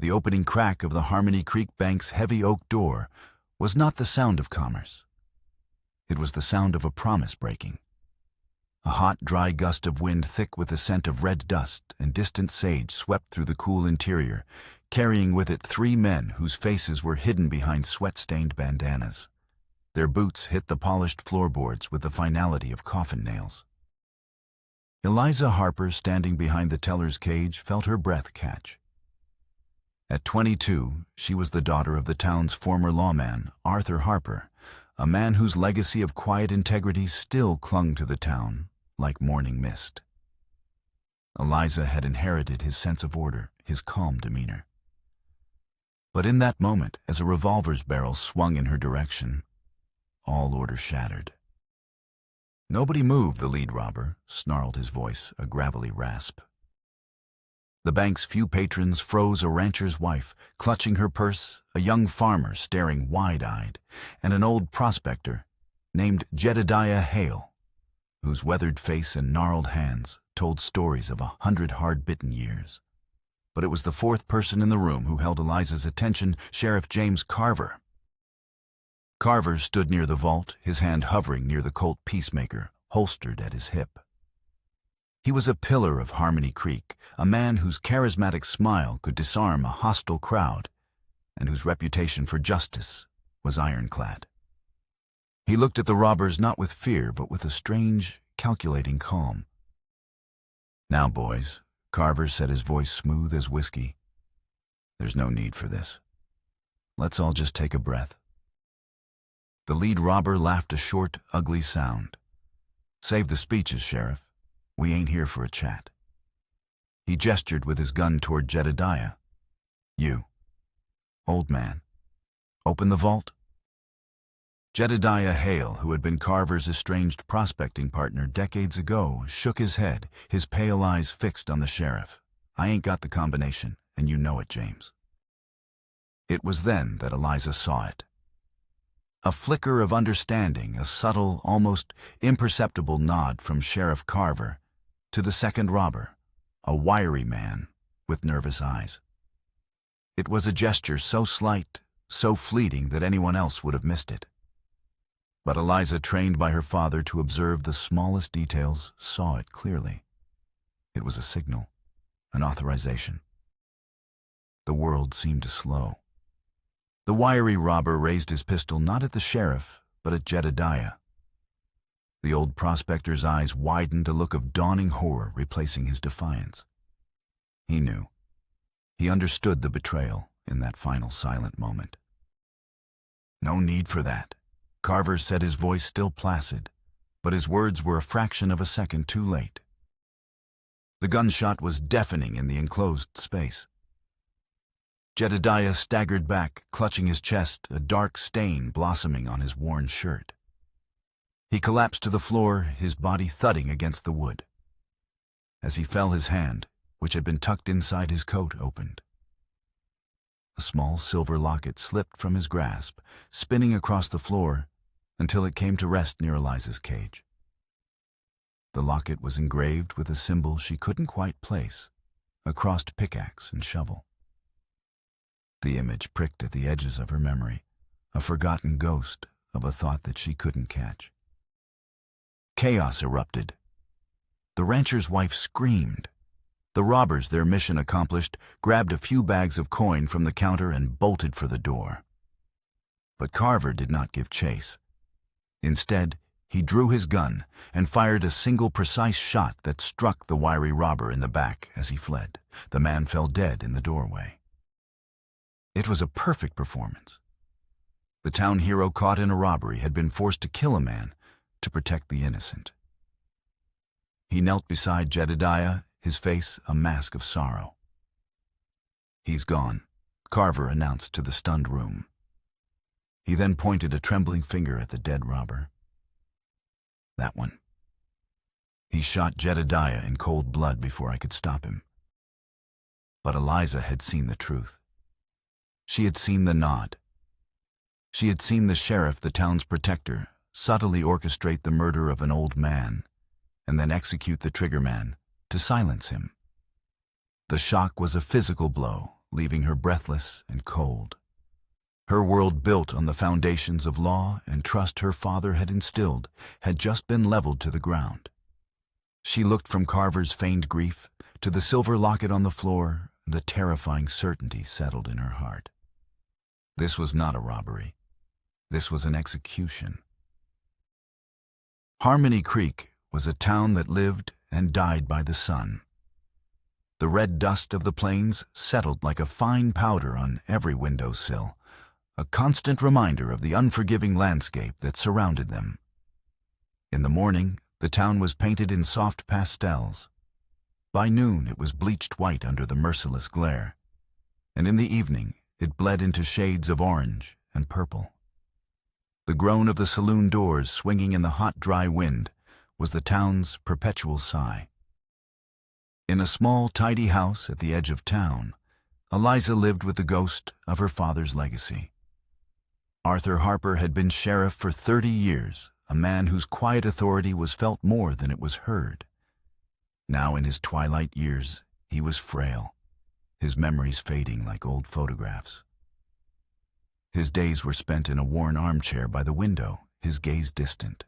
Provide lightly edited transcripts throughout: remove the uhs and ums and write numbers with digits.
The opening crack of the Harmony Creek Bank's heavy oak door was not the sound of commerce. It was the sound of a promise breaking. A hot, dry gust of wind thick with the scent of red dust and distant sage swept through the cool interior, carrying with it 3 men whose faces were hidden behind sweat-stained bandanas. Their boots hit the polished floorboards with the finality of coffin nails. Eliza Harper, standing behind the teller's cage, felt her breath catch. At 22, she was the daughter of the town's former lawman, Arthur Harper, a man whose legacy of quiet integrity still clung to the town like morning mist. Eliza had inherited his sense of order, his calm demeanor. But in that moment, as a revolver's barrel swung in her direction, all order shattered. "Nobody move," the lead robber snarled, his voice a gravelly rasp. The bank's few patrons froze, a rancher's wife clutching her purse, a young farmer staring wide-eyed, and an old prospector named Jedediah Hale, whose weathered face and gnarled hands told stories of 100 hard-bitten years. But it was the 4th person in the room who held Eliza's attention, Sheriff James Carver. Carver stood near the vault, his hand hovering near the Colt Peacemaker, holstered at his hip. He was a pillar of Harmony Creek, a man whose charismatic smile could disarm a hostile crowd, and whose reputation for justice was ironclad. He looked at the robbers not with fear, but with a strange, calculating calm. "Now, boys," Carver said, his voice smooth as whiskey, "there's no need for this. Let's all just take a breath." The lead robber laughed a short, ugly sound. "Save the speeches, Sheriff. We ain't here for a chat." He gestured with his gun toward Jedediah. "You, old man, open the vault." Jedediah Hale, who had been Carver's estranged prospecting partner decades ago, shook his head, his pale eyes fixed on the sheriff. "I ain't got the combination, and you know it, James." It was then that Eliza saw it. A flicker of understanding, a subtle, almost imperceptible nod from Sheriff Carver to the second robber, a wiry man with nervous eyes. It was a gesture so slight, so fleeting that anyone else would have missed it. But Eliza, trained by her father to observe the smallest details, saw it clearly. It was a signal, an authorization. The world seemed to slow. The wiry robber raised his pistol not at the sheriff, but at Jedediah. The old prospector's eyes widened, a look of dawning horror replacing his defiance. He knew. He understood the betrayal in that final silent moment. "No need for that," Carver said, his voice still placid, but his words were a fraction of a second too late. The gunshot was deafening in the enclosed space. Jedediah staggered back, clutching his chest, a dark stain blossoming on his worn shirt. He collapsed to the floor, his body thudding against the wood. As he fell, his hand, which had been tucked inside his coat, opened. A small silver locket slipped from his grasp, spinning across the floor until it came to rest near Eliza's cage. The locket was engraved with a symbol she couldn't quite place, a crossed pickaxe and shovel. The image pricked at the edges of her memory, a forgotten ghost of a thought that she couldn't catch. Chaos erupted. The rancher's wife screamed. The robbers, their mission accomplished, grabbed a few bags of coin from the counter and bolted for the door. But Carver did not give chase. Instead, he drew his gun and fired a single precise shot that struck the wiry robber in the back as he fled. The man fell dead in the doorway. It was a perfect performance. The town hero caught in a robbery had been forced to kill a man to protect the innocent. He knelt beside Jedediah, his face a mask of sorrow. "He's gone," Carver announced to the stunned room. He then pointed a trembling finger at the dead robber. "That one. He shot Jedediah in cold blood before I could stop him." But Eliza had seen the truth. She had seen the nod. She had seen the sheriff, the town's protector, subtly orchestrate the murder of an old man and then execute the triggerman to silence him. The shock was a physical blow, leaving her breathless and cold. Her world, built on the foundations of law and trust her father had instilled, had just been leveled to the ground. She looked from Carver's feigned grief to the silver locket on the floor, and a terrifying certainty settled in her heart. This was not a robbery. This was an execution. Harmony Creek was a town that lived and died by the sun. The red dust of the plains settled like a fine powder on every windowsill, a constant reminder of the unforgiving landscape that surrounded them. In the morning, the town was painted in soft pastels. By noon, it was bleached white under the merciless glare, and in the evening, it bled into shades of orange and purple. The groan of the saloon doors swinging in the hot, dry wind was the town's perpetual sigh. In a small, tidy house at the edge of town, Eliza lived with the ghost of her father's legacy. Arthur Harper had been sheriff for 30 years, a man whose quiet authority was felt more than it was heard. Now in his twilight years, he was frail, his memories fading like old photographs. His days were spent in a worn armchair by the window, his gaze distant.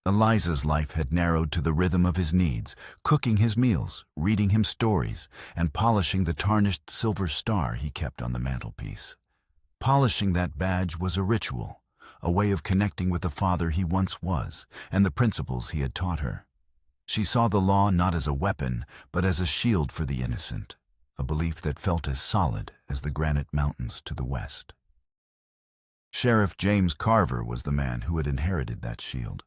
Eliza's life had narrowed to the rhythm of his needs, cooking his meals, reading him stories, and polishing the tarnished silver star he kept on the mantelpiece. Polishing that badge was a ritual, a way of connecting with the father he once was, and the principles he had taught her. She saw the law not as a weapon, but as a shield for the innocent, a belief that felt as solid as the granite mountains to the west. Sheriff James Carver was the man who had inherited that shield.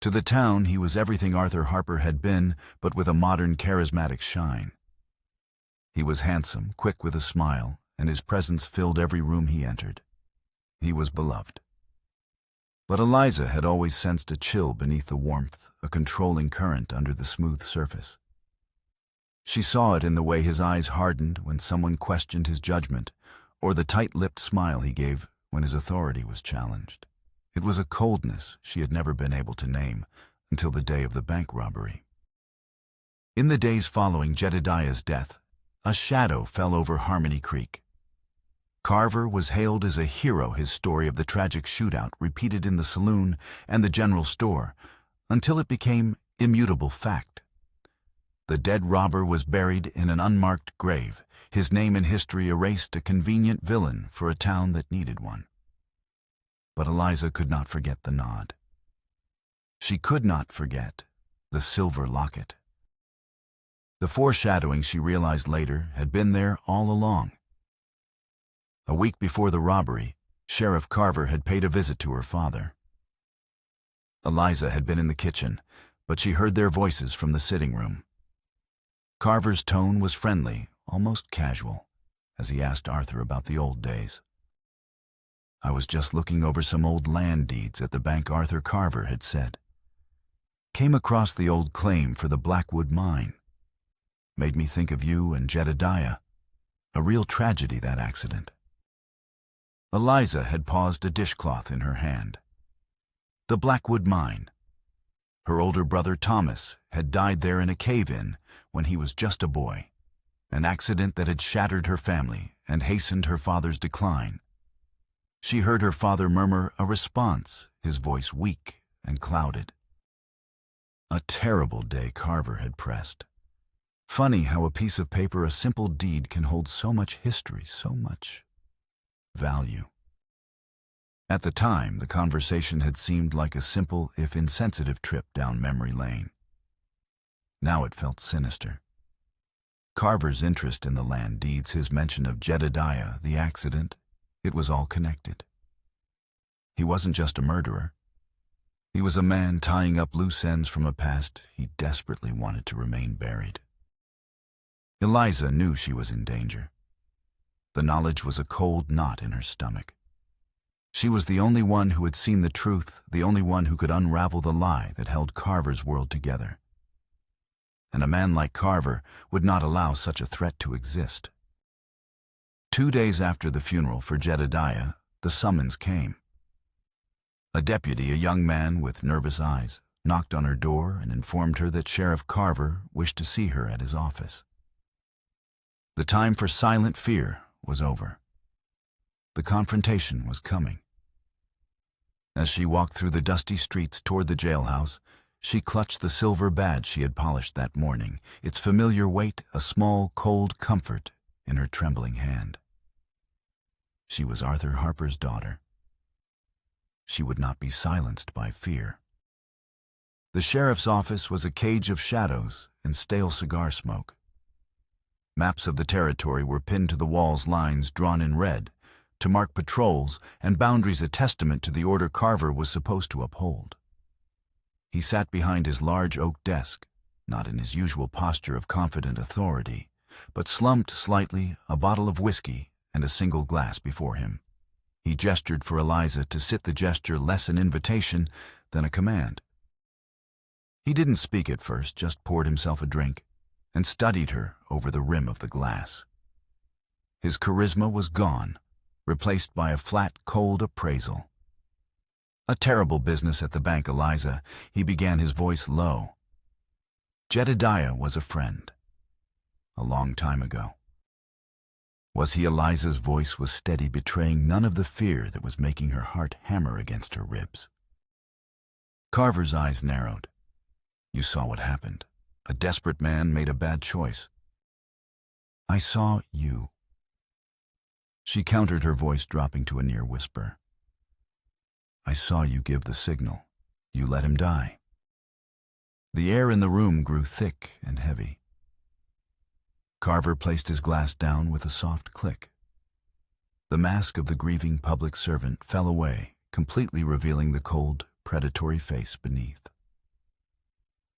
To the town, he was everything Arthur Harper had been, but with a modern, charismatic shine. He was handsome, quick with a smile, and his presence filled every room he entered. He was beloved. But Eliza had always sensed a chill beneath the warmth, a controlling current under the smooth surface. She saw it in the way his eyes hardened when someone questioned his judgment, or the tight-lipped smile he gave when his authority was challenged. It was a coldness she had never been able to name until the day of the bank robbery. In the days following Jedediah's death, a shadow fell over Harmony Creek. Carver was hailed as a hero, his story of the tragic shootout repeated in the saloon and the general store, until it became immutable fact. The dead robber was buried in an unmarked grave, his name in history erased, a convenient villain for a town that needed one. But Eliza could not forget the nod. She could not forget the silver locket. The foreshadowing, she realized later, had been there all along. A week before the robbery, Sheriff Carver had paid a visit to her father. Eliza had been in the kitchen, but she heard their voices from the sitting room. Carver's tone was friendly, almost casual, as he asked Arthur about the old days. "I was just looking over some old land deeds at the bank," Arthur Carver had said. "Came across the old claim for the Blackwood mine. Made me think of you and Jedediah. A real tragedy, that accident." Eliza had paused, a dishcloth in her hand. The Blackwood mine. Her older brother Thomas had died there in a cave-in when he was just a boy, an accident that had shattered her family and hastened her father's decline. She heard her father murmur a response, his voice weak and clouded. A terrible day, Carver had pressed. Funny how a piece of paper, a simple deed, can hold so much history, so much value. At the time, the conversation had seemed like a simple, if insensitive, trip down memory lane. Now it felt sinister. Carver's interest in the land deeds, his mention of Jedediah, the accident, it was all connected. He wasn't just a murderer. He was a man tying up loose ends from a past he desperately wanted to remain buried. Eliza knew she was in danger. The knowledge was a cold knot in her stomach. She was the only one who had seen the truth, the only one who could unravel the lie that held Carver's world together. And a man like Carver would not allow such a threat to exist. 2 days after the funeral for Jedediah, the summons came. A deputy, a young man with nervous eyes, knocked on her door and informed her that Sheriff Carver wished to see her at his office. The time for silent fear was over. The confrontation was coming. As she walked through the dusty streets toward the jailhouse, she clutched the silver badge she had polished that morning, its familiar weight a small, cold comfort in her trembling hand. She was Arthur Harper's daughter. She would not be silenced by fear. The sheriff's office was a cage of shadows and stale cigar smoke. Maps of the territory were pinned to the walls, lines drawn in red, to mark patrols and boundaries, a testament to the order Carver was supposed to uphold. He sat behind his large oak desk, not in his usual posture of confident authority, but slumped slightly, a bottle of whiskey and a single glass before him. He gestured for Eliza to sit, the gesture less an invitation than a command. He didn't speak at first, just poured himself a drink and studied her over the rim of the glass. His charisma was gone, replaced by a flat, cold appraisal. "A terrible business at the bank, Eliza," he began, his voice low. "Jedediah was a friend. A long time ago." Was he? Eliza's voice was steady, betraying none of the fear that was making her heart hammer against her ribs. Carver's eyes narrowed. "You saw what happened. A desperate man made a bad choice." "I saw you." She countered, her voice dropping to a near whisper. "I saw you give the signal. You let him die." The air in the room grew thick and heavy. Carver placed his glass down with a soft click. The mask of the grieving public servant fell away, completely revealing the cold, predatory face beneath.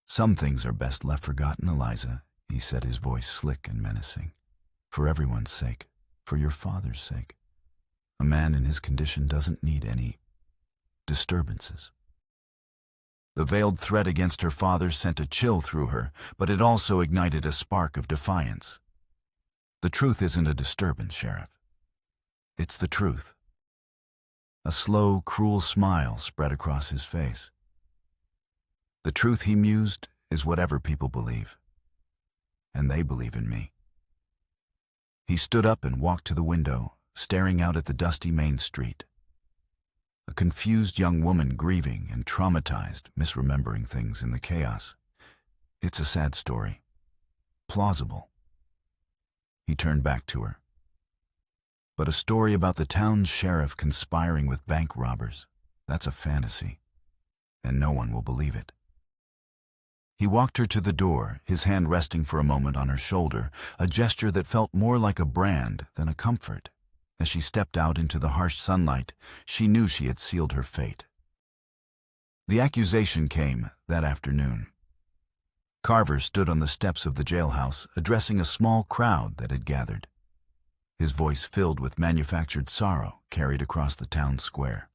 "Some things are best left forgotten, Eliza," he said, his voice slick and menacing. "For everyone's sake, for your father's sake. A man in his condition doesn't need any disturbances." The veiled threat against her father sent a chill through her, but it also ignited a spark of defiance. "The truth isn't a disturbance, Sheriff. It's the truth." A slow, cruel smile spread across his face. "The truth," he mused, "is whatever people believe. And they believe in me." He stood up and walked to the window, staring out at the dusty main street. A confused young woman, grieving and traumatized, misremembering things in the chaos. It's a sad story. Plausible. He turned back to her. But a story about the town's sheriff conspiring with bank robbers, that's a fantasy, and no one will believe it. He walked her to the door, his hand resting for a moment on her shoulder, a gesture that felt more like a brand than a comfort. As she stepped out into the harsh sunlight, she knew she had sealed her fate. The accusation came that afternoon. Carver stood on the steps of the jailhouse, addressing a small crowd that had gathered. His voice filled with manufactured sorrow carried across the town square.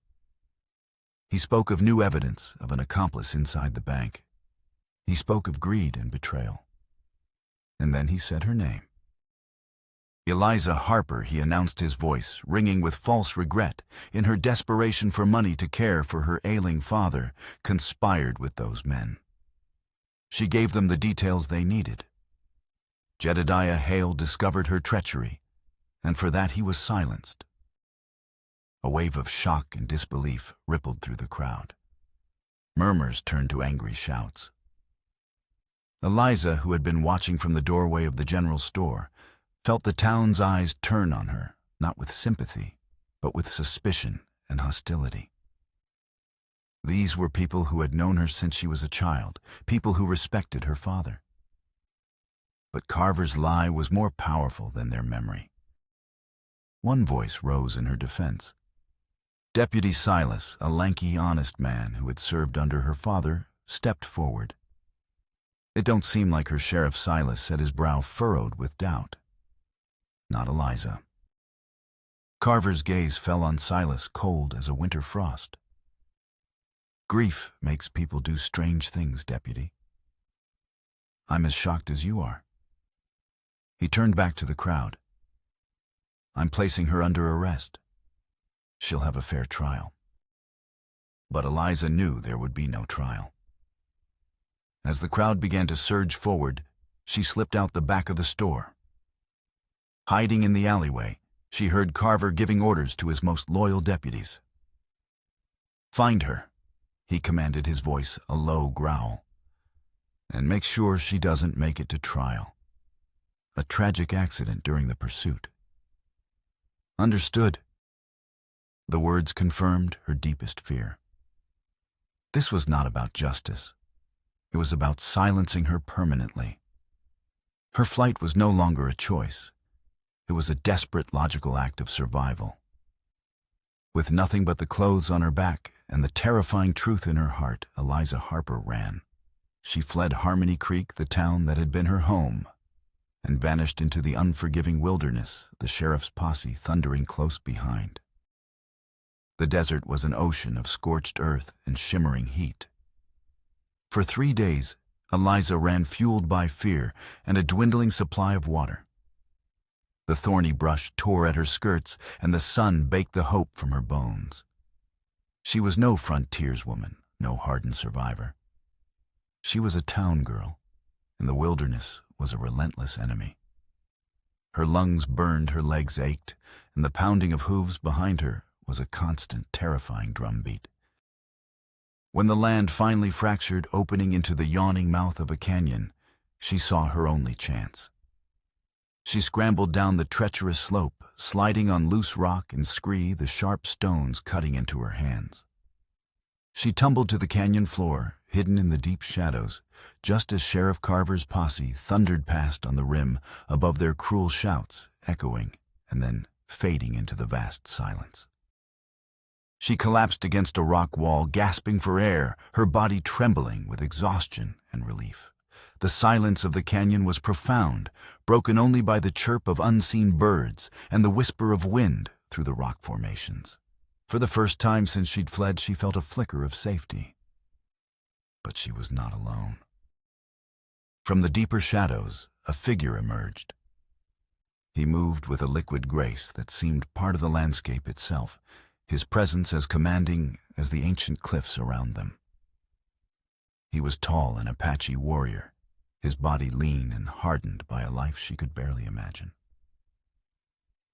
He spoke of new evidence of an accomplice inside the bank. He spoke of greed and betrayal. And then he said her name. "Eliza Harper," he announced, his voice ringing with false regret, in her desperation for money to care for her ailing father, conspired with those men. She gave them the details they needed. Jedediah Hale discovered her treachery, and for that he was silenced. A wave of shock and disbelief rippled through the crowd. Murmurs turned to angry shouts. Eliza, who had been watching from the doorway of the general store, felt the town's eyes turn on her, not with sympathy, but with suspicion and hostility. These were people who had known her since she was a child, people who respected her father. But Carver's lie was more powerful than their memory. One voice rose in her defense. Deputy Silas, a lanky, honest man who had served under her father, stepped forward. "It don't seem like her, Sheriff." Silas said, his brow furrowed with doubt. "Not Eliza." Carver's gaze fell on Silas, cold as a winter frost. "Grief makes people do strange things, Deputy. I'm as shocked as you are." He turned back to the crowd. "I'm placing her under arrest. She'll have a fair trial." But Eliza knew there would be no trial. As the crowd began to surge forward, she slipped out the back of the store. Hiding in the alleyway, she heard Carver giving orders to his most loyal deputies. "Find her," he commanded, his voice a low growl. "And make sure she doesn't make it to trial. A tragic accident during the pursuit." "Understood." The words confirmed her deepest fear. This was not about justice. It was about silencing her permanently. Her flight was no longer a choice. It was a desperate, logical act of survival. With nothing but the clothes on her back and the terrifying truth in her heart, Eliza Harper ran. She fled Harmony Creek, the town that had been her home, and vanished into the unforgiving wilderness, the sheriff's posse thundering close behind. The desert was an ocean of scorched earth and shimmering heat. For 3 days, Eliza ran fueled by fear and a dwindling supply of water. The thorny brush tore at her skirts, and the sun baked the hope from her bones. She was no frontierswoman, no hardened survivor. She was a town girl, and the wilderness was a relentless enemy. Her lungs burned, her legs ached, and the pounding of hooves behind her was a constant, terrifying drumbeat. When the land finally fractured, opening into the yawning mouth of a canyon, she saw her only chance. She scrambled down the treacherous slope, sliding on loose rock and scree, the sharp stones cutting into her hands. She tumbled to the canyon floor, hidden in the deep shadows, just as Sheriff Carver's posse thundered past on the rim, above their cruel shouts, echoing and then fading into the vast silence. She collapsed against a rock wall, gasping for air, her body trembling with exhaustion and relief. The silence of the canyon was profound, broken only by the chirp of unseen birds and the whisper of wind through the rock formations. For the first time since she'd fled, she felt a flicker of safety. But she was not alone. From the deeper shadows, a figure emerged. He moved with a liquid grace that seemed part of the landscape itself, his presence as commanding as the ancient cliffs around them. He was tall, an Apache warrior, his body lean and hardened by a life she could barely imagine.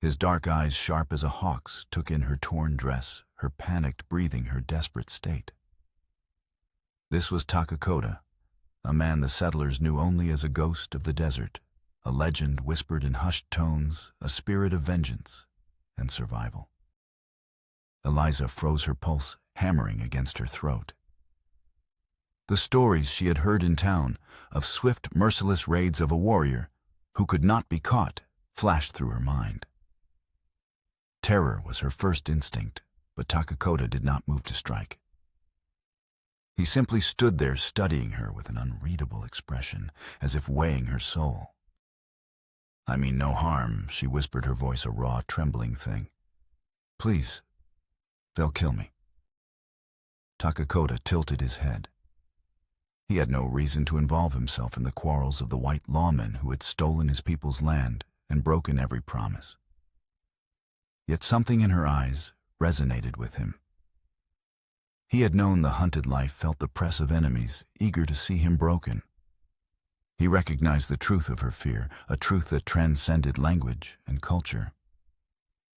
His dark eyes, sharp as a hawk's, took in her torn dress, her panicked breathing, her desperate state. This was Takakota, a man the settlers knew only as a ghost of the desert, a legend whispered in hushed tones, a spirit of vengeance and survival. Eliza froze, her pulse hammering against her throat. The stories she had heard in town of swift, merciless raids of a warrior who could not be caught flashed through her mind. Terror was her first instinct, but Takakota did not move to strike. He simply stood there, studying her with an unreadable expression, as if weighing her soul. "I mean no harm," she whispered, her voice a raw, trembling thing. "Please, they'll kill me." Takakota tilted his head. He had no reason to involve himself in the quarrels of the white lawmen who had stolen his people's land and broken every promise. Yet something in her eyes resonated with him. He had known the hunted life, felt the press of enemies, eager to see him broken. He recognized the truth of her fear, a truth that transcended language and culture.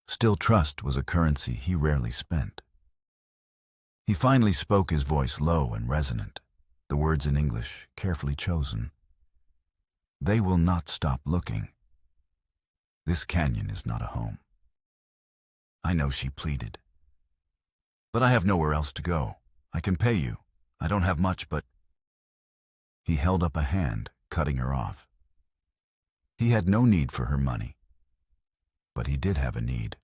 Still, trust was a currency he rarely spent. He finally spoke, his voice low and resonant, the words in English carefully chosen. "They will not stop looking. This canyon is not a home." "I know," she pleaded. "But I have nowhere else to go. I can pay you. I don't have much, but—" He held up a hand, cutting her off. He had no need for her money. But he did have a need.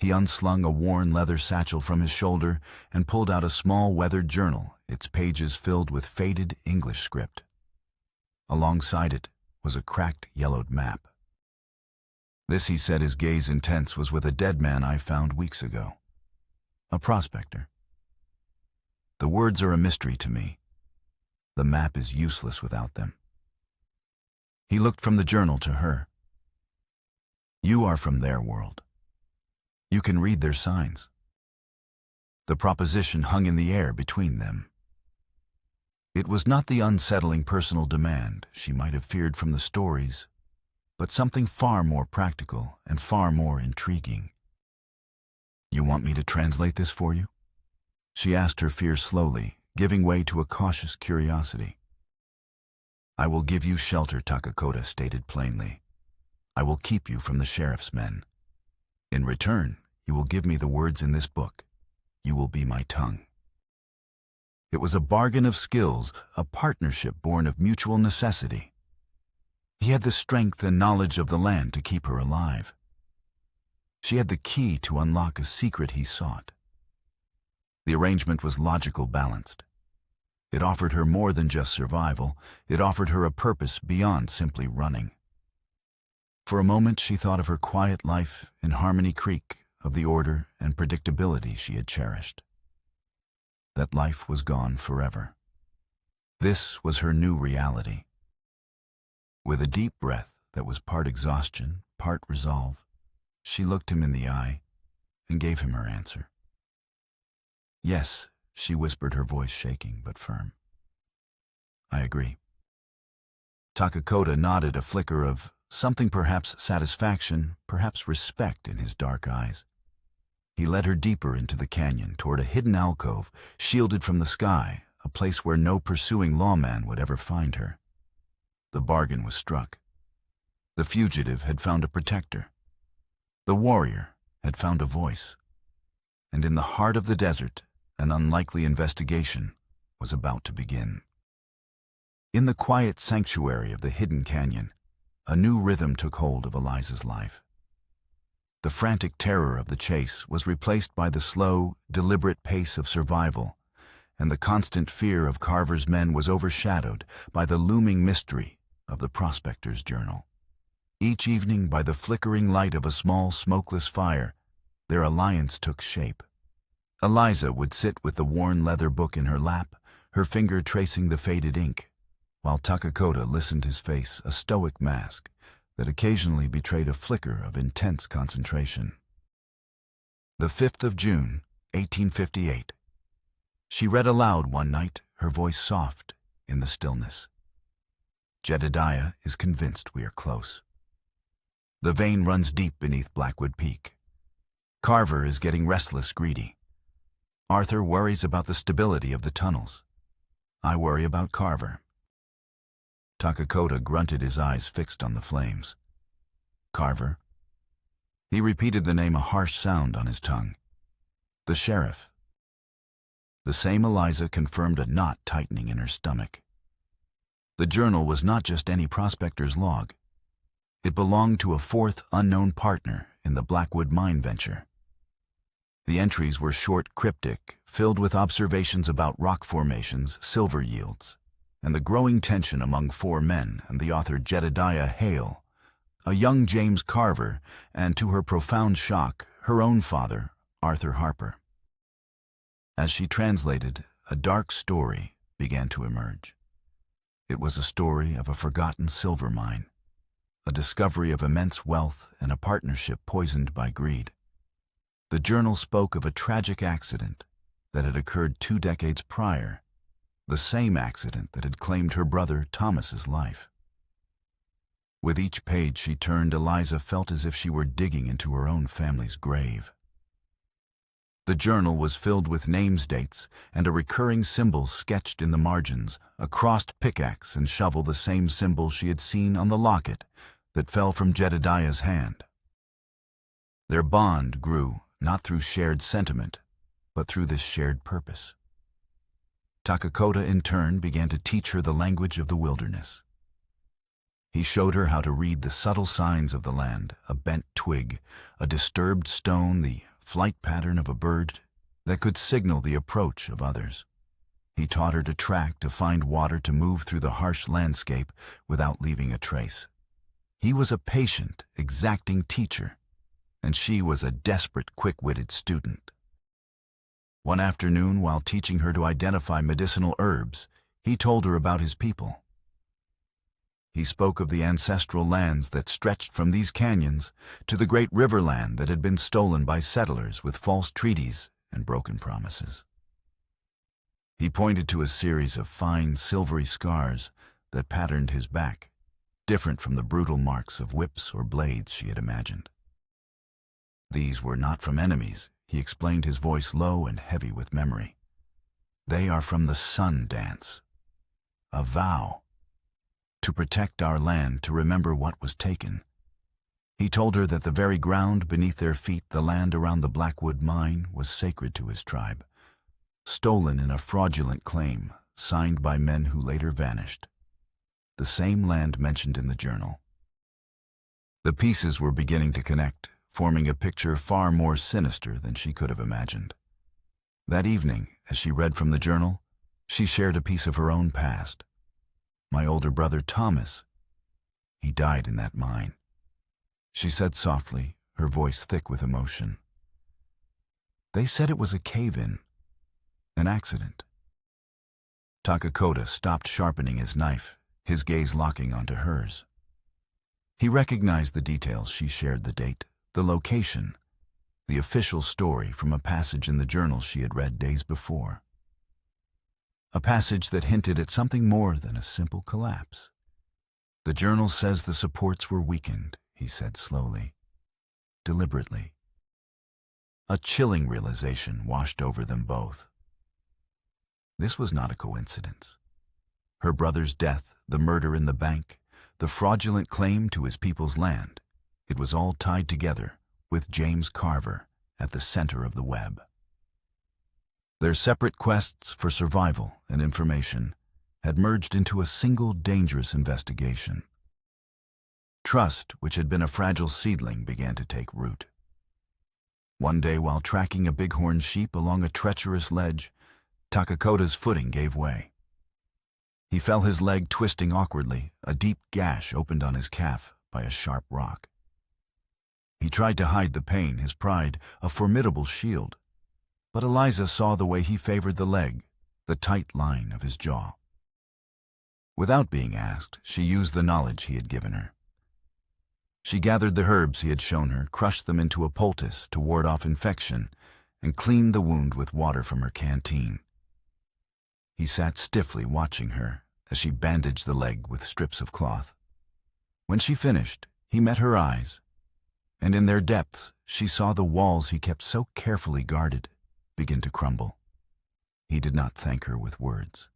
He unslung a worn leather satchel from his shoulder and pulled out a small weathered journal, its pages filled with faded English script. Alongside it was a cracked, yellowed map. "This," he said, his gaze intense, "was with a dead man I found weeks ago. A prospector. The words are a mystery to me. The map is useless without them." He looked from the journal to her. "You are from their world. You can read their signs." The proposition hung in the air between them. It was not the unsettling personal demand she might have feared from the stories. but something far more practical and far more intriguing. "You want me to translate this for you?" She asked her fear slowly, giving way to a cautious curiosity. "I will give you shelter," Takakota stated plainly. "I will keep you from the sheriff's men. In return, you will give me the words in this book. You will be my tongue." It was a bargain of skills, a partnership born of mutual necessity. He had the strength and knowledge of the land to keep her alive. She had the key to unlock a secret he sought. The arrangement was logical, balanced. It offered her more than just survival. It offered her a purpose beyond simply running. For a moment, she thought of her quiet life in Harmony Creek, of the order and predictability she had cherished. That life was gone forever. This was her new reality. With a deep breath that was part exhaustion, part resolve, she looked him in the eye and gave him her answer. "Yes," she whispered, her voice shaking but firm. "I agree." Takakota nodded, a flicker of something, perhaps satisfaction, perhaps respect in his dark eyes. He led her deeper into the canyon, toward a hidden alcove, shielded from the sky, a place where no pursuing lawman would ever find her. The bargain was struck. The fugitive had found a protector. The warrior had found a voice. And in the heart of the desert, an unlikely investigation was about to begin. In the quiet sanctuary of the hidden canyon, a new rhythm took hold of Eliza's life. The frantic terror of the chase was replaced by the slow, deliberate pace of survival, and the constant fear of Carver's men was overshadowed by the looming mystery of the prospector's journal. Each evening, by the flickering light of a small, smokeless fire, their alliance took shape. Eliza would sit with the worn leather book in her lap, her finger tracing the faded ink, while Takakota listened, his face a stoic mask that occasionally betrayed a flicker of intense concentration. The 5th of June, 1858. She read aloud one night, her voice soft in the stillness. "Jedediah is convinced we are close. The vein runs deep beneath Blackwood Peak. Carver is getting restless, greedy. Arthur worries about the stability of the tunnels. I worry about Carver." Takakota grunted, his eyes fixed on the flames. "Carver?" He repeated the name, a harsh sound on his tongue. "The sheriff." The same Eliza confirmed, a knot tightening in her stomach. The journal was not just any prospector's log. It belonged to a fourth unknown partner in the Blackwood mine venture. The entries were short, cryptic, filled with observations about rock formations, silver yields, and the growing tension among 4 men and the author Jedediah Hale, a young James Carver, and, to her profound shock, her own father, Arthur Harper. As she translated, a dark story began to emerge. It was a story of a forgotten silver mine, a discovery of immense wealth and a partnership poisoned by greed. The journal spoke of a tragic accident that had occurred 2 decades prior, the same accident that had claimed her brother Thomas's life. With each page she turned, Eliza felt as if she were digging into her own family's grave. The journal was filled with names, dates, and a recurring symbol sketched in the margins, a crossed pickaxe and shovel, the same symbol she had seen on the locket that fell from Jedediah's hand. Their bond grew not through shared sentiment, but through this shared purpose. Takakota, in turn, began to teach her the language of the wilderness. He showed her how to read the subtle signs of the land, a bent twig, a disturbed stone, the flight pattern of a bird that could signal the approach of others. He taught her to track, to find water, to move through the harsh landscape without leaving a trace. He was a patient, exacting teacher, and she was a desperate, quick-witted student. One afternoon, while teaching her to identify medicinal herbs, he told her about his people. He spoke of the ancestral lands that stretched from these canyons to the great riverland that had been stolen by settlers with false treaties and broken promises. He pointed to a series of fine, silvery scars that patterned his back, different from the brutal marks of whips or blades she had imagined. These were not from enemies, he explained, his voice low and heavy with memory. They are from the sun dance. A vow. To protect our land, to remember what was taken. He told her that the very ground beneath their feet, the land around the Blackwood mine, was sacred to his tribe, stolen in a fraudulent claim, signed by men who later vanished. The same land mentioned in the journal. The pieces were beginning to connect, forming a picture far more sinister than she could have imagined. That evening, as she read from the journal, she shared a piece of her own past. My older brother Thomas, he died in that mine, she said softly, her voice thick with emotion. They said it was a cave-in, an accident. Takakota stopped sharpening his knife, his gaze locking onto hers. He recognized the details she shared, the date, the location, the official story from a passage in the journal she had read days before. A passage that hinted at something more than a simple collapse. The journal says the supports were weakened, he said slowly, deliberately. A chilling realization washed over them both. This was not a coincidence. Her brother's death, the murder in the bank, the fraudulent claim to his people's land, it was all tied together with James Carver at the center of the web. Their separate quests for survival and information had merged into a single dangerous investigation. Trust, which had been a fragile seedling, began to take root. One day, while tracking a bighorn sheep along a treacherous ledge, Takakota's footing gave way. He fell, his leg twisting awkwardly, a deep gash opened on his calf by a sharp rock. He tried to hide the pain, his pride, a formidable shield. But Eliza saw the way he favored the leg, the tight line of his jaw. Without being asked, she used the knowledge he had given her. She gathered the herbs he had shown her, crushed them into a poultice to ward off infection, and cleaned the wound with water from her canteen. He sat stiffly watching her as she bandaged the leg with strips of cloth. When she finished, he met her eyes, and in their depths she saw the walls he kept so carefully guarded begin to crumble. He did not thank her with words.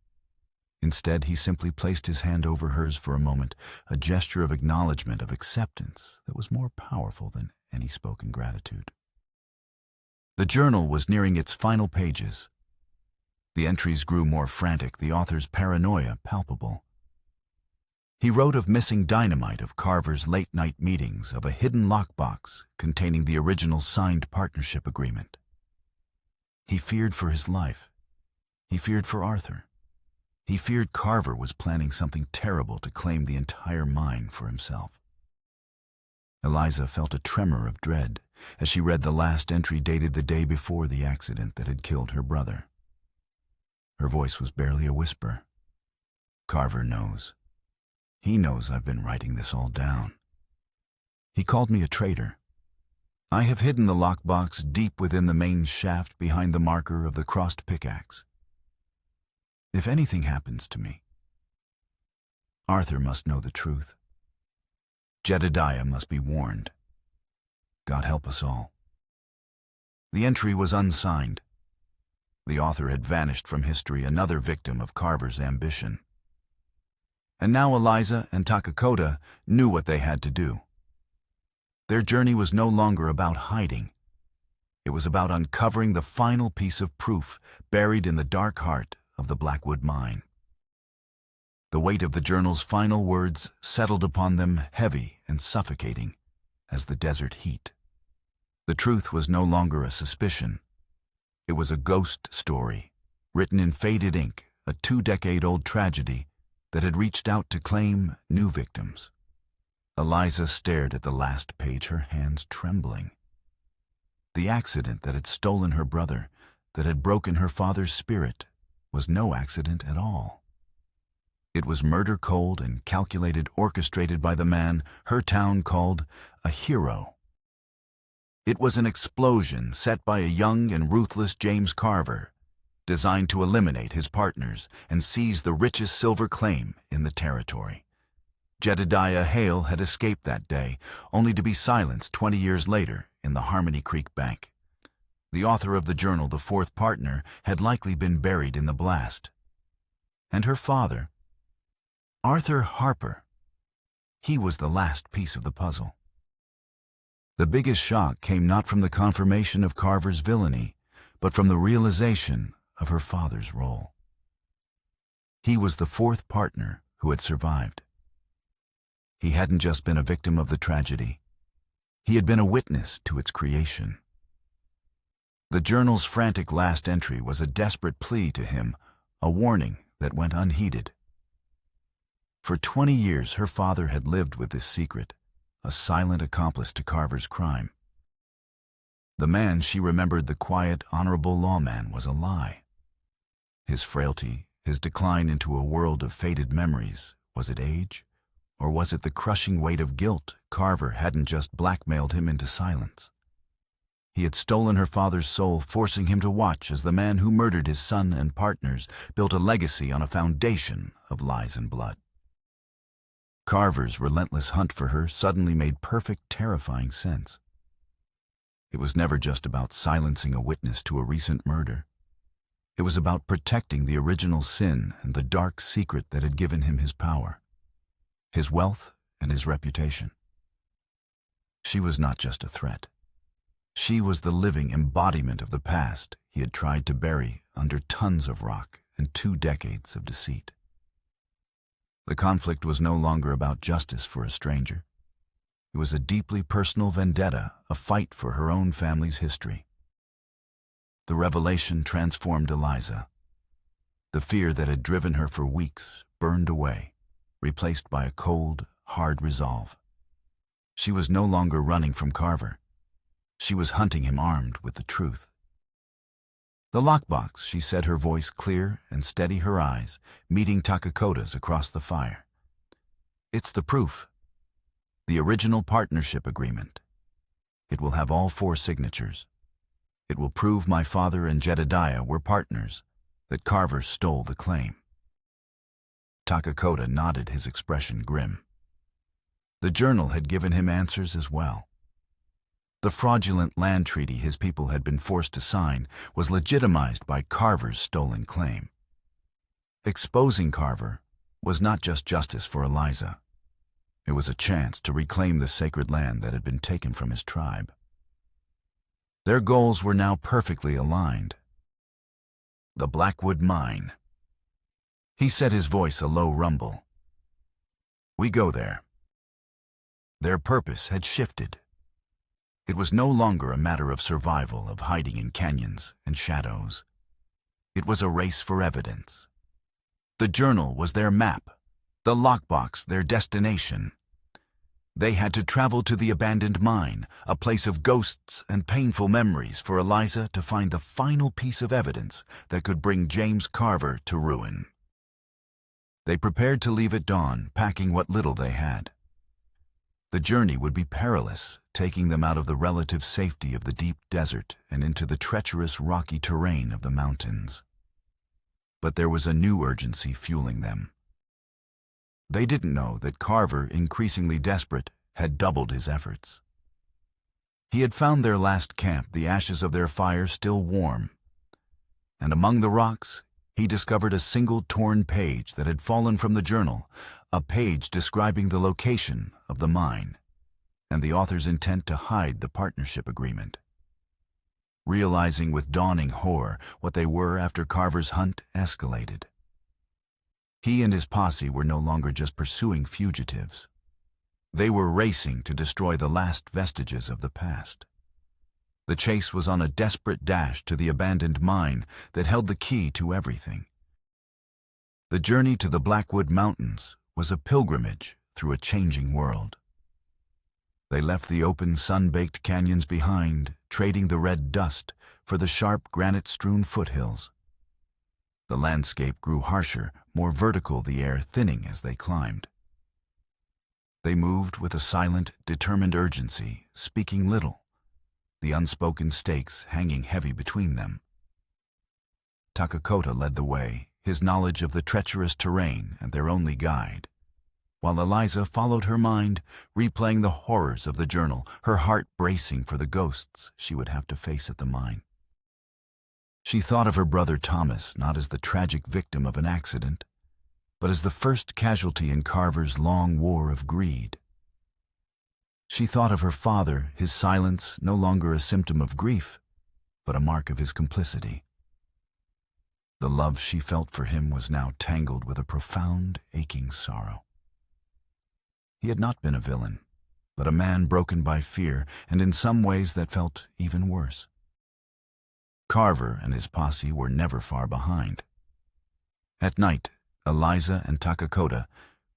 Instead, he simply placed his hand over hers for a moment, a gesture of acknowledgement, of acceptance that was more powerful than any spoken gratitude. The journal was nearing its final pages. The entries grew more frantic, the author's paranoia palpable. He wrote of missing dynamite, of Carver's late-night meetings, of a hidden lockbox containing the original signed partnership agreement. He feared for his life. He feared for Arthur. He feared Carver was planning something terrible to claim the entire mine for himself. Eliza felt a tremor of dread as she read the last entry, dated the day before the accident that had killed her brother. Her voice was barely a whisper. Carver knows. He knows I've been writing this all down. He called me a traitor. I have hidden the lockbox deep within the main shaft behind the marker of the crossed pickaxe. If anything happens to me, Arthur must know the truth. Jedediah must be warned. God help us all. The entry was unsigned. The author had vanished from history, another victim of Carver's ambition. And now Eliza and Takakota knew what they had to do. Their journey was no longer about hiding. It was about uncovering the final piece of proof buried in the dark heart of the Blackwood mine. The weight of the journal's final words settled upon them, heavy and suffocating as the desert heat. The truth was no longer a suspicion. It was a ghost story, written in faded ink, a 2-decade-old tragedy that had reached out to claim new victims. Eliza stared at the last page, her hands trembling. The accident that had stolen her brother, that had broken her father's spirit, was no accident at all. It was murder cold and calculated, orchestrated by the man her town called a hero. It was an explosion set by a young and ruthless James Carver, designed to eliminate his partners and seize the richest silver claim in the territory. Jedediah Hale had escaped that day, only to be silenced 20 years later in the Harmony Creek bank. The author of the journal, the fourth partner, had likely been buried in the blast. And her father, Arthur Harper, he was the last piece of the puzzle. The biggest shock came not from the confirmation of Carver's villainy, but from the realization of her father's role. He was the fourth partner who had survived. He hadn't just been a victim of the tragedy. He had been a witness to its creation. The journal's frantic last entry was a desperate plea to him, a warning that went unheeded. For 20 years, her father had lived with this secret, a silent accomplice to Carver's crime. The man she remembered, the quiet, honorable lawman, was a lie. His frailty, his decline into a world of faded memories, was it age? Or was it the crushing weight of guilt? Carver hadn't just blackmailed him into silence. He had stolen her father's soul, forcing him to watch as the man who murdered his son and partners built a legacy on a foundation of lies and blood. Carver's relentless hunt for her suddenly made perfect, terrifying sense. It was never just about silencing a witness to a recent murder. It was about protecting the original sin and the dark secret that had given him his power, his wealth, and his reputation. She was not just a threat. She was the living embodiment of the past he had tried to bury under tons of rock and 2 decades of deceit. The conflict was no longer about justice for a stranger. It was a deeply personal vendetta, a fight for her own family's history. The revelation transformed Eliza. The fear that had driven her for weeks burned away, replaced by a cold, hard resolve. She was no longer running from Carver. She was hunting him armed with the truth. "The lockbox," she said, her voice clear and steady, her eyes meeting Takakota's across the fire. "It's the proof. The original partnership agreement. It will have all 4 signatures. It will prove my father and Jedediah were partners, that Carver stole the claim." Takakota nodded, his expression grim. The journal had given him answers as well. The fraudulent land treaty his people had been forced to sign was legitimized by Carver's stolen claim. Exposing Carver was not just justice for Eliza. It was a chance to reclaim the sacred land that had been taken from his tribe. Their goals were now perfectly aligned. The Blackwood Mine. He set his voice a low rumble. "We go there." Their purpose had shifted. It was no longer a matter of survival, of hiding in canyons and shadows. It was a race for evidence. The journal was their map, the lockbox their destination. They had to travel to the abandoned mine, a place of ghosts and painful memories, for Eliza to find the final piece of evidence that could bring James Carver to ruin. They prepared to leave at dawn, packing what little they had. The journey would be perilous, taking them out of the relative safety of the deep desert and into the treacherous rocky terrain of the mountains. But there was a new urgency fueling them. They didn't know that Carver, increasingly desperate, had doubled his efforts. He had found their last camp, the ashes of their fire still warm. And among the rocks, he discovered a single torn page that had fallen from the journal, a page describing the location of the mine and the author's intent to hide the partnership agreement. Realizing with dawning horror what they were after Carver's hunt escalated. He and his posse were no longer just pursuing fugitives. They were racing to destroy the last vestiges of the past. The chase was on a desperate dash to the abandoned mine that held the key to everything. The journey to the Blackwood Mountains was a pilgrimage through a changing world. They left the open, sun-baked canyons behind, trading the red dust for the sharp, granite-strewn foothills. The landscape grew harsher, more vertical, the air thinning as they climbed. They moved with a silent, determined urgency, speaking little, the unspoken stakes hanging heavy between them. Takakota led the way, his knowledge of the treacherous terrain and their only guide. while Eliza followed her mind, replaying the horrors of the journal, her heart bracing for the ghosts she would have to face at the mine. She thought of her brother Thomas not as the tragic victim of an accident, but as the first casualty in Carver's long war of greed. She thought of her father, his silence no longer a symptom of grief, but a mark of his complicity. The love she felt for him was now tangled with a profound, aching sorrow. He had not been a villain, but a man broken by fear, and in some ways that felt even worse. Carver and his posse were never far behind. At night, Eliza and Takakota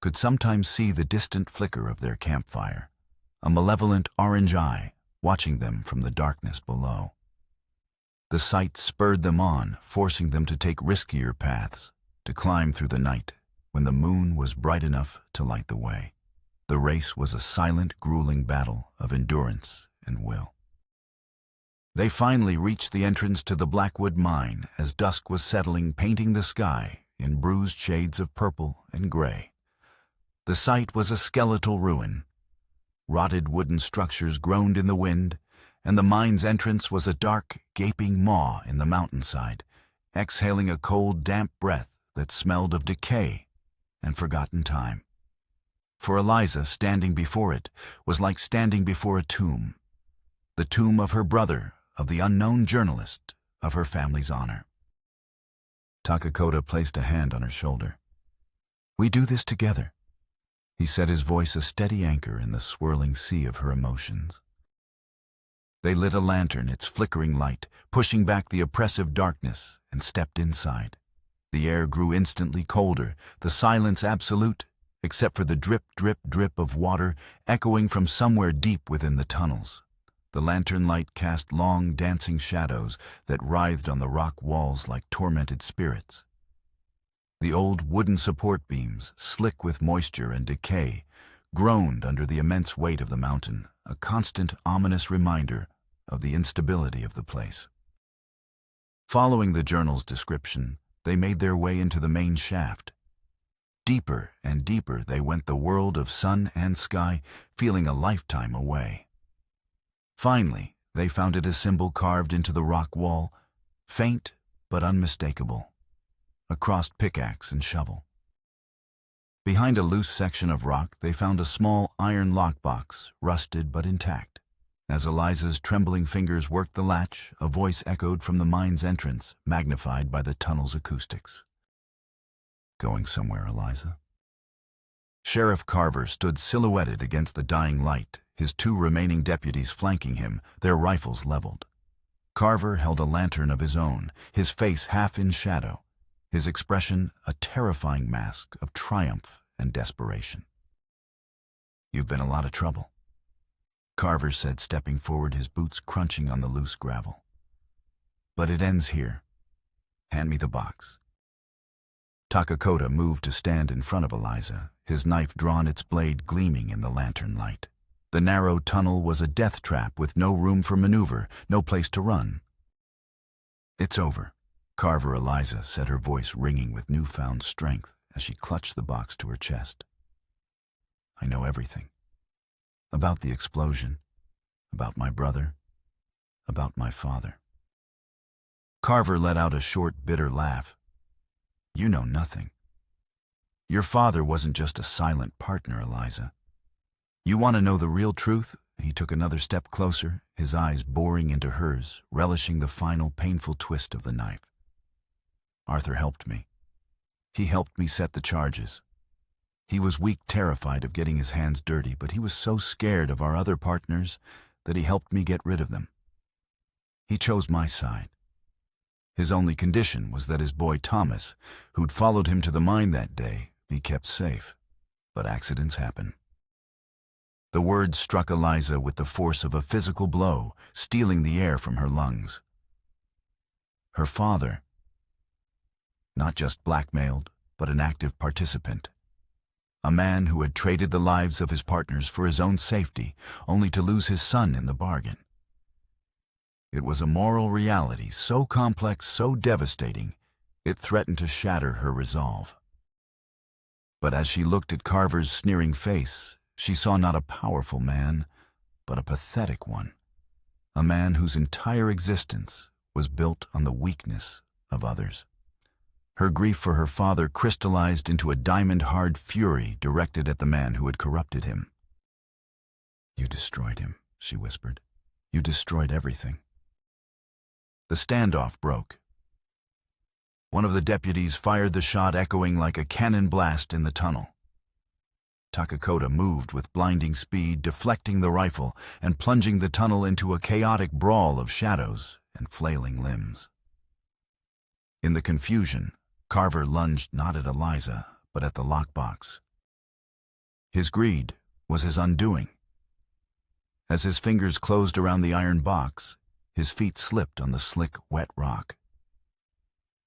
could sometimes see the distant flicker of their campfire, a malevolent orange eye watching them from the darkness below. The sight spurred them on, forcing them to take riskier paths, to climb through the night when the moon was bright enough to light the way. The race was a silent, grueling battle of endurance and will. They finally reached the entrance to the Blackwood mine as dusk was settling, painting the sky in bruised shades of purple and gray. The site was a skeletal ruin. Rotted wooden structures groaned in the wind, and the mine's entrance was a dark, gaping maw in the mountainside, exhaling a cold, damp breath that smelled of decay and forgotten time. For Eliza, standing before it was like standing before a tomb, the tomb of her brother, of the unknown journalist, of her family's honor. Takakota placed a hand on her shoulder. "We do this together," he said, his voice a steady anchor in the swirling sea of her emotions. They lit a lantern, its flickering light, pushing back the oppressive darkness, and stepped inside. The air grew instantly colder, the silence absolute, except for the drip, drip, drip of water echoing from somewhere deep within the tunnels. The lantern light cast long, dancing shadows that writhed on the rock walls like tormented spirits. The old wooden support beams, slick with moisture and decay, groaned under the immense weight of the mountain, a constant, ominous reminder of the instability of the place. Following the journal's description, they made their way into the main shaft. Deeper and deeper they went, the world of sun and sky, feeling a lifetime away. Finally, they found it a symbol carved into the rock wall, faint but unmistakable, a crossed pickaxe and shovel. Behind a loose section of rock, they found a small iron lockbox, rusted but intact. As Eliza's trembling fingers worked the latch, a voice echoed from the mine's entrance, magnified by the tunnel's acoustics. "Going somewhere, Eliza?" Sheriff Carver stood silhouetted against the dying light, his two remaining deputies flanking him, their rifles leveled. Carver held a lantern of his own, his face half in shadow, his expression a terrifying mask of triumph and desperation. "You've been in a lot of trouble," Carver said, stepping forward, his boots crunching on the loose gravel. "But it ends here. Hand me the box." Takakota moved to stand in front of Eliza, his knife drawn, its blade gleaming in the lantern light. The narrow tunnel was a death trap with no room for maneuver, no place to run. "It's over," Carver. Eliza said, her voice ringing with newfound strength as she clutched the box to her chest. "I know everything. About the explosion, about my brother, about my father." Carver let out a short, bitter laugh. "You know nothing. Your father wasn't just a silent partner, Eliza. You want to know the real truth?" He took another step closer, his eyes boring into hers, relishing the final painful twist of the knife. "Arthur helped me. He helped me set the charges. He was weak, terrified of getting his hands dirty, but he was so scared of our other partners that he helped me get rid of them. He chose my side. His only condition was that his boy Thomas, who'd followed him to the mine that day, be kept safe. But accidents happen." The words struck Eliza with the force of a physical blow, stealing the air from her lungs. Her father, not just blackmailed, but an active participant. A man who had traded the lives of his partners for his own safety, only to lose his son in the bargain. It was a moral reality so complex, so devastating, it threatened to shatter her resolve. But as she looked at Carver's sneering face, she saw not a powerful man, but a pathetic one. A man whose entire existence was built on the weakness of others. Her grief for her father crystallized into a diamond-hard fury directed at the man who had corrupted him. "You destroyed him," she whispered. "You destroyed everything." The standoff broke. One of the deputies fired the shot echoing like a cannon blast in the tunnel. Takakota moved with blinding speed, deflecting the rifle and plunging the tunnel into a chaotic brawl of shadows and flailing limbs. In the confusion, Carver lunged not at Eliza, but at the lockbox. His greed was his undoing. As his fingers closed around the iron box, his feet slipped on the slick, wet rock.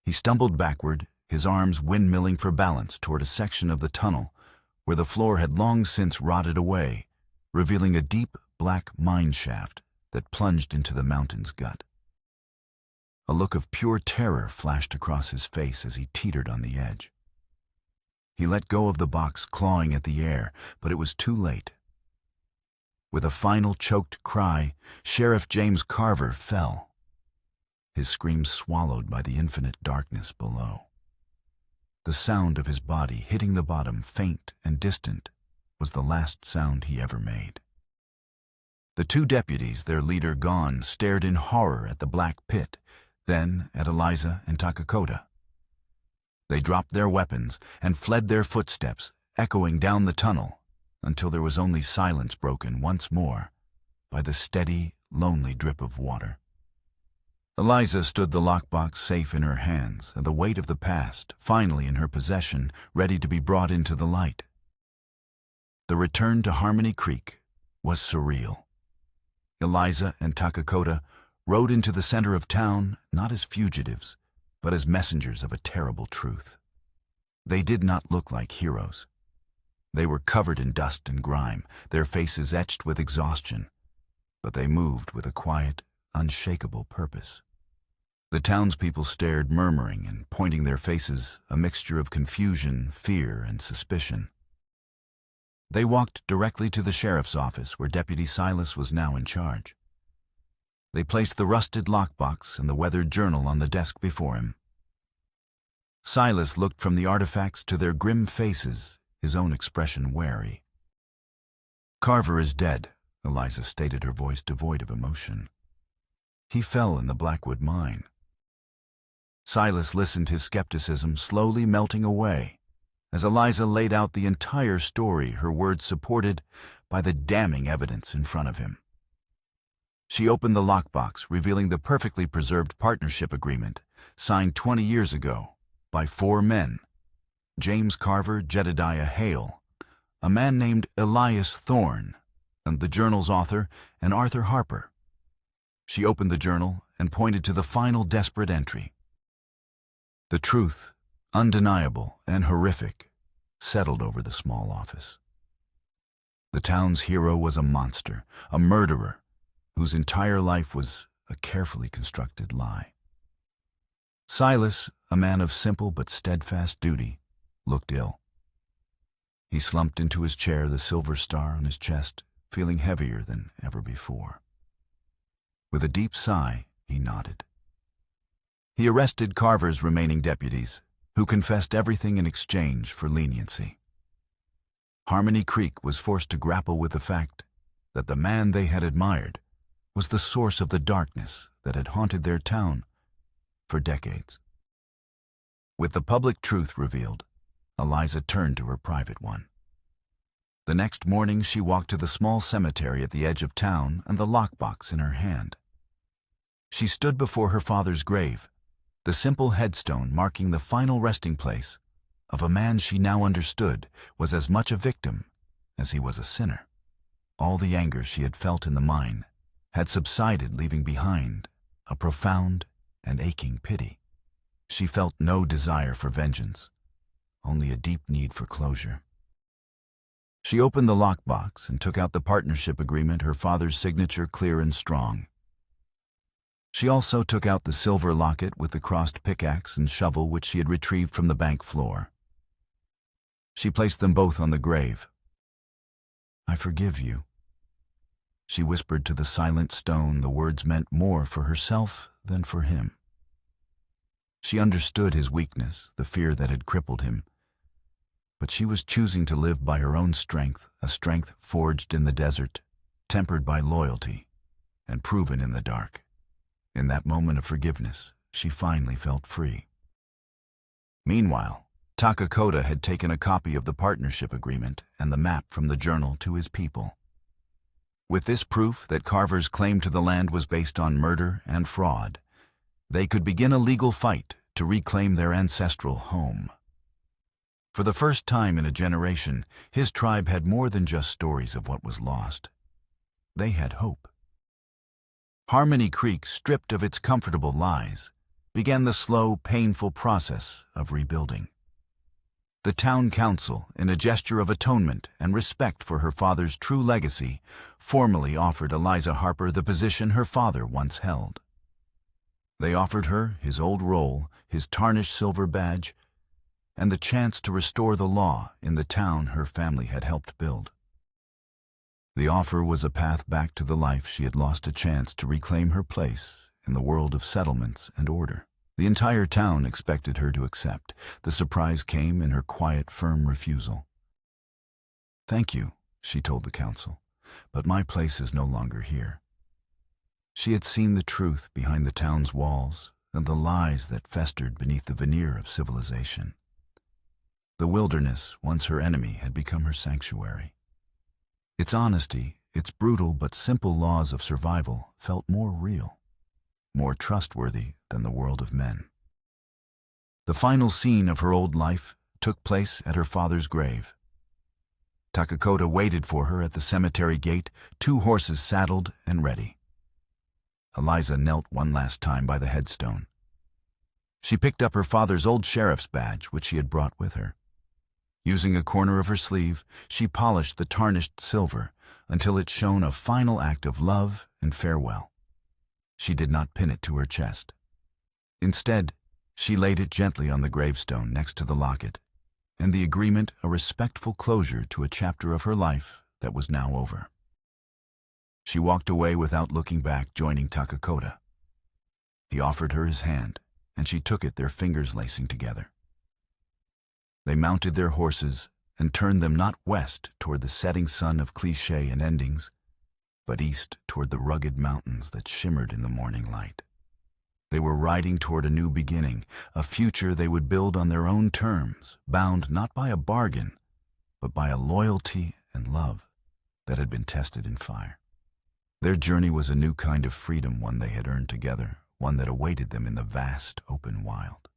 He stumbled backward, his arms windmilling for balance toward a section of the tunnel where the floor had long since rotted away, revealing a deep, black mine shaft that plunged into the mountain's gut. A look of pure terror flashed across his face as he teetered on the edge. He let go of the box, clawing at the air, but it was too late. With a final choked cry, Sheriff James Carver fell, his scream swallowed by the infinite darkness below. The sound of his body hitting the bottom, faint and distant, was the last sound he ever made. The two deputies, their leader gone, stared in horror at the black pit, then at Eliza and Takakota. They dropped their weapons and fled, their footsteps echoing down the tunnel until there was only silence broken once more by the steady, lonely drip of water. Eliza stood, the lockbox safe in her hands and the weight of the past finally in her possession, ready to be brought into the light. The return to Harmony Creek was surreal. Eliza and Takakota rode into the center of town not as fugitives, but as messengers of a terrible truth. They did not look like heroes. They were covered in dust and grime, their faces etched with exhaustion, but they moved with a quiet, unshakable purpose. The townspeople stared, murmuring and pointing their faces, a mixture of confusion, fear, and suspicion. They walked directly to the sheriff's office, where Deputy Silas was now in charge. They placed the rusted lockbox and the weathered journal on the desk before him. Silas looked from the artifacts to their grim faces, his own expression wary. "Carver is dead," Eliza stated, her voice devoid of emotion. "He fell in the Blackwood mine." Silas listened, his skepticism slowly melting away as Eliza laid out the entire story, her words supported by the damning evidence in front of him. She opened the lockbox, revealing the perfectly preserved partnership agreement signed 20 years ago by 4 men: James Carver, Jedediah Hale, a man named Elias Thorne, and the journal's author, and Arthur Harper. She opened the journal and pointed to the final desperate entry. The truth, undeniable and horrific, settled over the small office. The town's hero was a monster, a murderer, whose entire life was a carefully constructed lie. Silas, a man of simple but steadfast duty, looked ill. He slumped into his chair, the silver star on his chest feeling heavier than ever before. With a deep sigh, he nodded. He arrested Carver's remaining deputies, who confessed everything in exchange for leniency. Harmony Creek was forced to grapple with the fact that the man they had admired was the source of the darkness that had haunted their town for decades. With the public truth revealed, Eliza turned to her private one. The next morning, she walked to the small cemetery at the edge of town and the lockbox in her hand. She stood before her father's grave, the simple headstone marking the final resting place of a man she now understood was as much a victim as he was a sinner. All the anger she had felt in the mine had subsided, leaving behind a profound and aching pity. She felt no desire for vengeance, only a deep need for closure. She opened the lockbox and took out the partnership agreement, her father's signature clear and strong. She also took out the silver locket with the crossed pickaxe and shovel which she had retrieved from the bank floor. She placed them both on the grave. "I forgive you." She whispered to the silent stone the words meant more for herself than for him. She understood his weakness, the fear that had crippled him, but she was choosing to live by her own strength, a strength forged in the desert, tempered by loyalty, and proven in the dark. In that moment of forgiveness, she finally felt free. Meanwhile, Takakota had taken a copy of the partnership agreement and the map from the journal to his people. With this proof that Carver's claim to the land was based on murder and fraud, they could begin a legal fight to reclaim their ancestral home. For the first time in a generation, his tribe had more than just stories of what was lost. They had hope. Harmony Creek, stripped of its comfortable lies, began the slow, painful process of rebuilding. The town council, in a gesture of atonement and respect for her father's true legacy, formally offered Eliza Harper the position her father once held. They offered her his old role, his tarnished silver badge, and the chance to restore the law in the town her family had helped build. The offer was a path back to the life she had lost, a chance to reclaim her place in the world of settlements and order. The entire town expected her to accept. The surprise came in her quiet, firm refusal. "Thank you," she told the council, "but my place is no longer here." She had seen the truth behind the town's walls and the lies that festered beneath the veneer of civilization. The wilderness, once her enemy, had become her sanctuary. Its honesty, its brutal but simple laws of survival felt more real, more trustworthy than the world of men. The final scene of her old life took place at her father's grave. Takakota waited for her at the cemetery gate, 2 horses saddled and ready. Eliza knelt one last time by the headstone. She picked up her father's old sheriff's badge, which she had brought with her. Using a corner of her sleeve, she polished the tarnished silver until it shone a final act of love and farewell. She did not pin it to her chest. Instead, she laid it gently on the gravestone next to the locket, and the agreement a respectful closure to a chapter of her life that was now over. She walked away without looking back, joining Takakota. He offered her his hand, and she took it, their fingers lacing together. They mounted their horses and turned them not west toward the setting sun of cliché and endings, but east toward the rugged mountains that shimmered in the morning light. They were riding toward a new beginning, a future they would build on their own terms, bound not by a bargain, but by a loyalty and love that had been tested in fire. Their journey was a new kind of freedom, one they had earned together, one that awaited them in the vast, open wild.